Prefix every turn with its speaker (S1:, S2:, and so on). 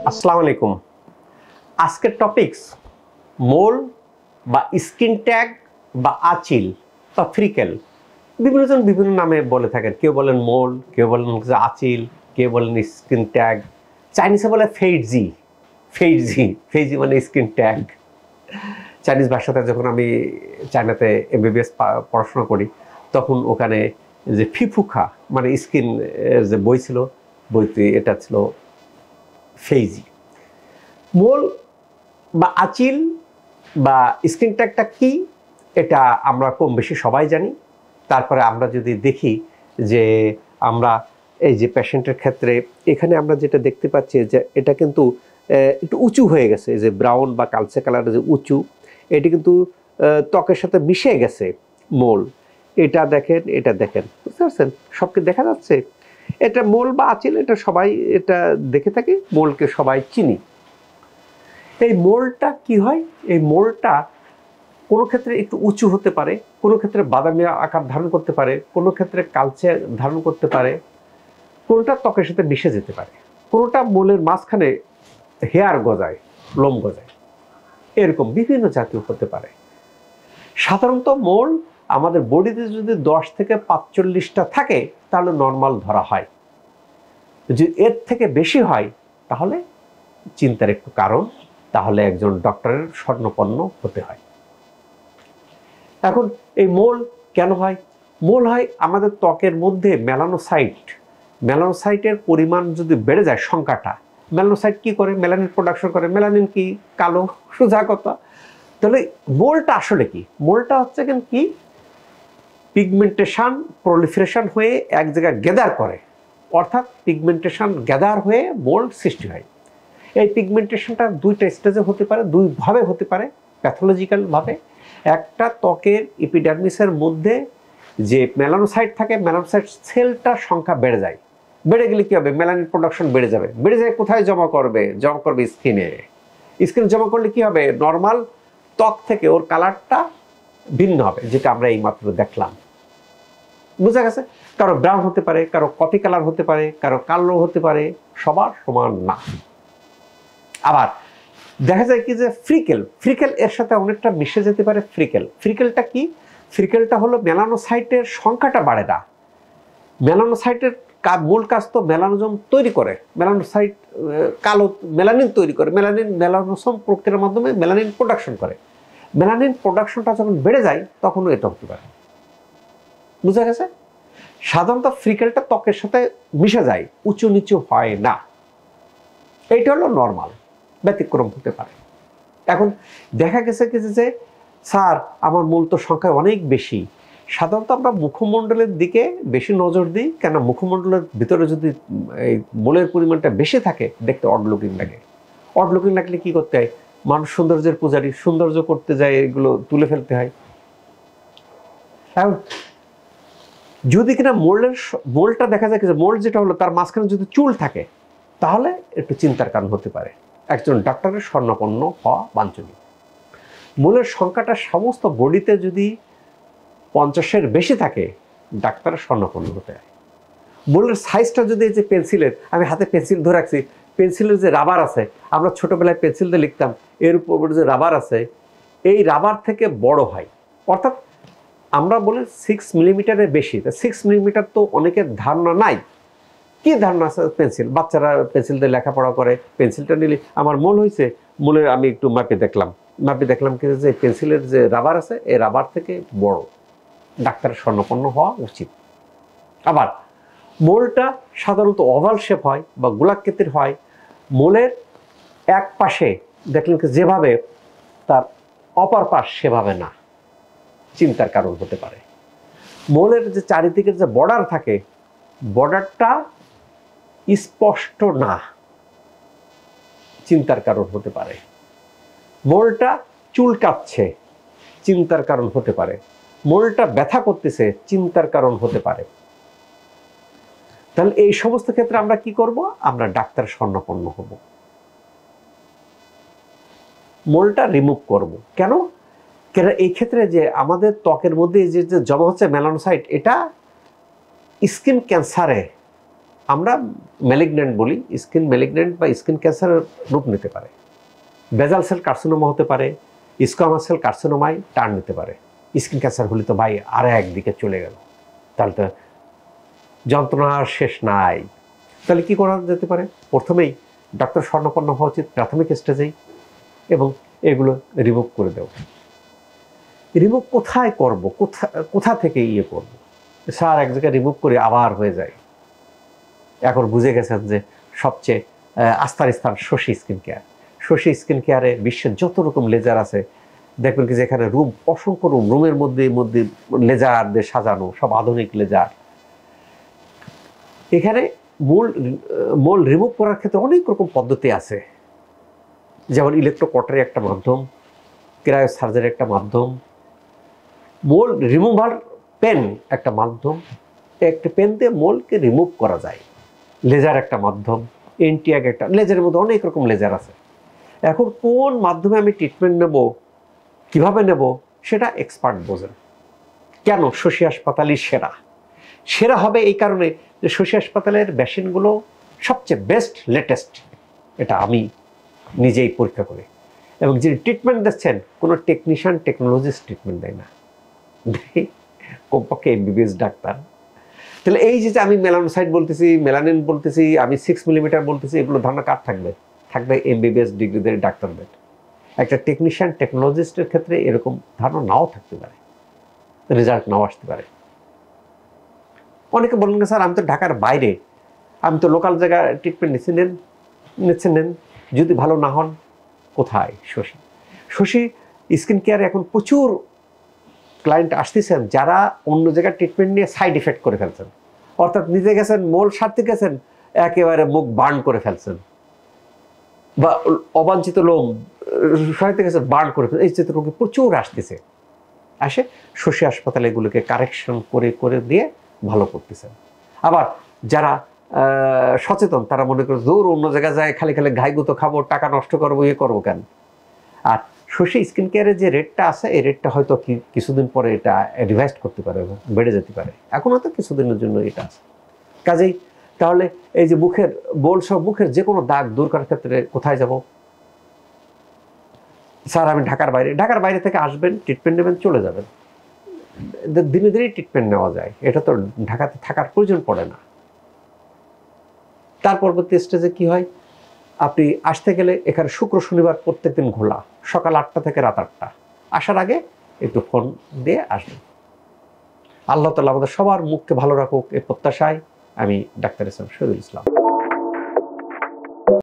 S1: আসসালামু আলাইকুম। আজকের টপিকস মোল বা স্কিন ট্যাগ বা আঁচিল বা ফ্রিকেল। বিভিন্নজন বিভিন্ন নামে বলে থাকেন। কেউ বলেন মোল, কেউ বলেন আঁচিল, কেউ বলেন স্কিন ট্যাগ। চাইনিজে বলে ফেইজি। ফেইজি মানে স্কিন ট্যাগ। চাইনিজ ভাষাতে যখন আমি চায়নাতে এমবিবিএস পড়াশোনা করি, তখন ওখানে যে ফিফুখা মানে স্কিন যে বই ছিল, বইতে এটা ছিল ফেইজি। মোল বা আঁচিল বা স্কিন ট্যাগটা কি, এটা আমরা কম বেশি সবাই জানি। তারপরে আমরা যদি দেখি যে আমরা এই যে পেশেন্টের ক্ষেত্রে এখানে আমরা যেটা দেখতে পাচ্ছি যে এটা কিন্তু একটু উঁচু হয়ে গেছে, যে ব্রাউন বা কালচে কালারের যে উঁচু, এটি কিন্তু ত্বকের সাথে মিশে গেছে মোল। এটা দেখেন, এটা দেখেন, বুঝতে পারছেন? সবকে দেখা যাচ্ছে। এটা মোল বা আঁচিল, এটা সবাই এটা দেখে থাকি, মোলকে সবাই চিনি। এই মোলটা কি হয়? এই মোলটা কোনো ক্ষেত্রে একটু উঁচু হতে পারে, কোনো ক্ষেত্রে বাদামি আকার ধারণ করতে পারে, কোনো ক্ষেত্রে কালচে ধারণ করতে পারে, কোনোটা ত্বকের সাথে মিশে যেতে পারে, কোনোটা মোলের মাঝখানে হেয়ার গজায়, লোম গজায়, এরকম বিভিন্ন জাতীয় হতে পারে। সাধারণত মোল আমাদের বডিতে যদি 10 থেকে 45টা থাকে তাহলে নর্মাল ধরা হয়। যদি এর থেকে বেশি হয় তাহলে চিন্তার একটু কারণ, তাহলে একজন ডক্টরের শরণাপন্ন হতে হয়। এখন এই মোল কেন হয়? মোল হয় আমাদের ত্বকের মধ্যে মেলানোসাইটের পরিমাণ যদি বেড়ে যায়, সংখ্যাটা, মেলানোসাইট কি করে? মেলানিন প্রোডাকশন করে। মেলানিন কি? কালো, সোজা কথা। তাহলে মোলটা আসলে কি? মোলটা হচ্ছে কি, পিগমেন্টেশন প্রলিফারেশন হয়ে এক জায়গায় গ্যাদার করে, অর্থাৎ পিগমেন্টেশন গ্যাদার হয়ে মোল সৃষ্টি হয়। এই পিগমেন্টেশনটা দুইটা স্টেজে হতে পারে, দুইভাবে হতে পারে প্যাথোলজিক্যালভাবে। একটা, ত্বকের এপিডার্মিসের মধ্যে যে মেলানোসাইট থাকে, মেলানোসাইট সেলটার সংখ্যা বেড়ে যায়। বেড়ে গেলে কী হবে? মেলানিন প্রোডাকশন বেড়ে যাবে। বেড়ে যায় কোথায় জমা করবে? জমা করবে স্কিনে। স্কিনে জমা করলে কী হবে? নর্মাল ত্বক থেকে ওর কালারটা ভিন্ন হবে, যেটা আমরা এইমাত্র দেখলাম। বোঝা গেছে? কারো ব্রাউন হতে পারে, কারো কফি কালার হতে পারে, কারো কালো হতে পারে, সবার সমান না। আবার দেখা যায় কি যে ফ্রিকেল এর সাথে অনেকটা মিশে যেতে পারে। ফ্রিকেলটা কি? ফ্রিকেলটা হলো মেলানোসাইটের সংখ্যাটা বাড়ে না। মেলানোসাইটের মূল কাজ তো মেলানোজোম তৈরি করে, মেলানোসাইট কালো মেলানিন তৈরি করে, মেলানোসোম প্রক্রিয়ার মাধ্যমে মেলানিন প্রোডাকশন করে। মেলানিন প্রোডাকশনটা যখন বেড়ে যায় তখনও এটা হতে পারে। বুঝা গেছে? সাধারণত ফ্রিকেলটা ত্বকের সাথে মিশে যায়, উঁচু নিচু হয় না। এইটা হলো নর্মাল, ব্যতিক্রম হতে পারে। এখন দেখা গেছে কি যে স্যার আমার মূল তো সংখ্যা অনেক বেশি। সাধারণত আমরা মুখমণ্ডলের দিকে বেশি নজর দিই, কেন মুখমণ্ডলের ভিতরে যদি এই মোলের পরিমাণটা বেশি থাকে দেখতে অড লুকিং লাগে। অড লুকিং লাগলে কি করতে হয়? মানুষ সৌন্দর্যের পূজারী, সৌন্দর্য করতে যায়, এগুলো তুলে ফেলতে হয়। এখন যদি কিনা মোলটা দেখা যায় কি যে মোল যেটা হলো তার মাঝখানে যদি চুল থাকে তাহলে একটু চিন্তার কারণ হতে পারে। একজন ডাক্তারের শরণাপন্ন হওয়া বাঞ্ছনীয়। মোলের সংখ্যাটা সমস্ত বডিতে যদি 50-এর বেশি থাকে ডাক্তারের শরণাপন্ন হতে হয়। মোলের সাইজটা যদি এই যে পেন্সিলের, আমি হাতে পেন্সিল ধরে রাখছি, পেন্সিলের যে রাবার আছে, আমরা ছোটোবেলায় পেন্সিল দিয়ে লিখতাম, এর উপর যে রাবার আছে, এই রাবার থেকে বড় হয়। অর্থাৎ আমরা বলি 6 মিলিমিটারের বেশি। 6 মিলিমিটার তো অনেকের ধারণা নাই। কি ধারণা আছে? পেন্সিল, বাচ্চারা পেন্সিল দিয়ে লেখাপড়া করে, পেন্সিলটা নিলে আমার মোল হয়েছে, মোলের আমি একটু মাপে দেখলাম কি যে পেন্সিলের যে রাবার আছে এই রাবার থেকে বড়। ডাক্তারের শরণাপন্ন হওয়া উচিত। আবার মোলটা সাধারণত ওভাল শেপ হয় বা গোলাকৃতির হয়। মোলের এক পাশে দেখলেন কি যেভাবে, তার অপর পাশ সেভাবে না, চিন্তার কারণ হতে পারে। মোলের যে চারিদিকের যে বর্ডার থাকে, বর্ডারটা স্পষ্ট না, চিন্তার কারণ হতে পারে। মোলটা চুলকাচ্ছে, চিন্তার কারণ হতে পারে। মোলটা ব্যথা করতেছে, চিন্তার কারণ হতে পারে। তাহলে এই সমস্ত ক্ষেত্রে আমরা কি করব? আমরা ডাক্তার শরণাপন্ন হব, মোলটা রিমুভ করব। কেন? এই ক্ষেত্রে যে আমাদের ত্বকের মধ্যে যে জমা হচ্ছে মেলানোসাইট, এটা স্কিন ক্যান্সারে আমরা ম্যালিগন্যান্ট বলি, স্কিন ম্যালিগন্যান্ট বা স্কিন ক্যান্সারের রূপ নিতে পারে, বেজাল সেল কার্সিনোমা হতে পারে, স্কোয়ামাস সেল কার্সিনোমায় টার্ন নিতে পারে। স্কিন ক্যান্সার হলে তো ভাই আর একদিকে চলে গেল, তাহলে তো যন্ত্রণার শেষ নাই। তাহলে কি করা যেতে পারে? প্রথমেই ডাক্তার শরণাপন্ন হওয়া উচিত প্রাথমিক স্টেজেই, এবং এগুলো রিমুভ করে দেব। রিমুভ কোথায় করব, কোথা থেকে করব? স্যার এক জায়গায় রিমুভ করে আবার হয়ে যায়। এখন বুঝে গেছেন যে সবচেয়ে আস্থার স্থান Shashi skin care. Shashi skin কেয়ারে বিশ্বের যত রকম লেজার আছে, দেখবেন কি যেখানে রুম, অসংখ্য রুমের মধ্যে লেজার দিয়ে সাজানো, সব আধুনিক লেজার। এখানে মোল রিমুভ করার ক্ষেত্রে অনেক রকম পদ্ধতি আছে, যেমন ইলেকট্রোকটারি একটা মাধ্যম, ক্রায়ো সার্জারি একটা মাধ্যম, মোল রিমুভার পেন একটা মাধ্যম, একটা পেন দিয়ে মোলকে রিমুভ করা যায়, লেজার একটা মাধ্যম, এনটিআগ একটা, লেজারের মধ্যে অনেক রকম লেজার আছে। এখন কোন মাধ্যমে আমি ট্রিটমেন্ট নেব, কিভাবে নেব, সেটা এক্সপার্ট বোঝেন। কেন শশী হাসপাতালই সেরা হবে? এই কারণে যে শশী হাসপাতালের মেশিনগুলো সবচেয়ে বেস্ট, লেটেস্ট। এটা আমি নিজেই পরীক্ষা করি। এবং যিনি ট্রিটমেন্ট দিচ্ছেন কোনো টেকনিশিয়ান, টেকনোলজিস্ট ট্রিটমেন্ট দেয় না, কমপক্ষে এমবিবিএস ডাক্তার। তাহলে এই যে আমি মেলানোসাইট বলতেছি, মেলানিন বলতেছি, আমি 6 মিলিমিটার বলতেছি, এগুলো ধারণা কার থাকবে? থাকবে এমবিবিএস ডিগ্রিদের ডাক্তারদের। একটা টেকনিশিয়ান, টেকনোলজিস্টের ক্ষেত্রে এরকম ধারণা নাও থাকতে পারে, রেজাল্ট নাও আসতে পারে। অনেকে বললেন স্যার আমি তো ঢাকার বাইরে, আমি তো লোকাল জায়গায় ট্রিটমেন্ট নেন, যদি ভালো না হন কোথায়? শশী স্কিন কেয়ারে এখন প্রচুর ক্লায়েন্ট আসতেছেন যারা অন্য জায়গায় ট্রিটমেন্ট নিয়ে সাইড এফেক্ট করে ফেলছেন, অর্থাৎ নিজে গেছেন, মোল সারতে গেছেন, একেবারে মুখ বার্ন করে ফেলছেন, বা অবাঞ্ছিত লোম সরাইতে গেছেন, বার্ন করে ফেলছেন। এই যে রোগী প্রচুর আসতেছে, আসে শশী হাসপাতালে এগুলোকে কারেকশন করে দিয়ে ভালো করতেছেন। আবার যারা সচেতন, তারা মনে করে দূর অন্য জায়গায় যায়, খালি ঘাইগুতো খাবো, টাকা নষ্ট করবো, করবো কেন? আর শশী স্কিন কেয়ারের যে রেটটা আছে, এই রেটটা হয়তো কিছুদিন পরে এটা রিভাইজ করতে পারে, বেড়ে যেতে পারে। এখন হয়তো কিছুদিনের জন্য এটা আছে। কাজেই তাহলে এই যে মুখের মুখের যে কোনো দাগ দূর করার ক্ষেত্রে কোথায় যাব? স্যার আমি ঢাকার বাইরে থেকে আসবেন, ট্রিটমেন্ট নেবেন, চলে যাবেন। ধীরে ধীরে ট্রিটমেন্ট নেওয়া যায়, এটা তো ঢাকাতে থাকার প্রয়োজন পড়ে না। তার পরবর্তী স্টেজে কি হয়? আপনি আসতে গেলে এখানে শুক্র শনিবার প্রত্যেকদিন খোলা, সকাল 8টা থেকে রাত 8টা। আসার আগে একটু ফোন দিয়ে আসবেন। আল্লাহ তাআলা আমাদের সবার মুখকে ভালো রাখুক, এই প্রত্যাশায় আমি doctor S M Shahidul Islam.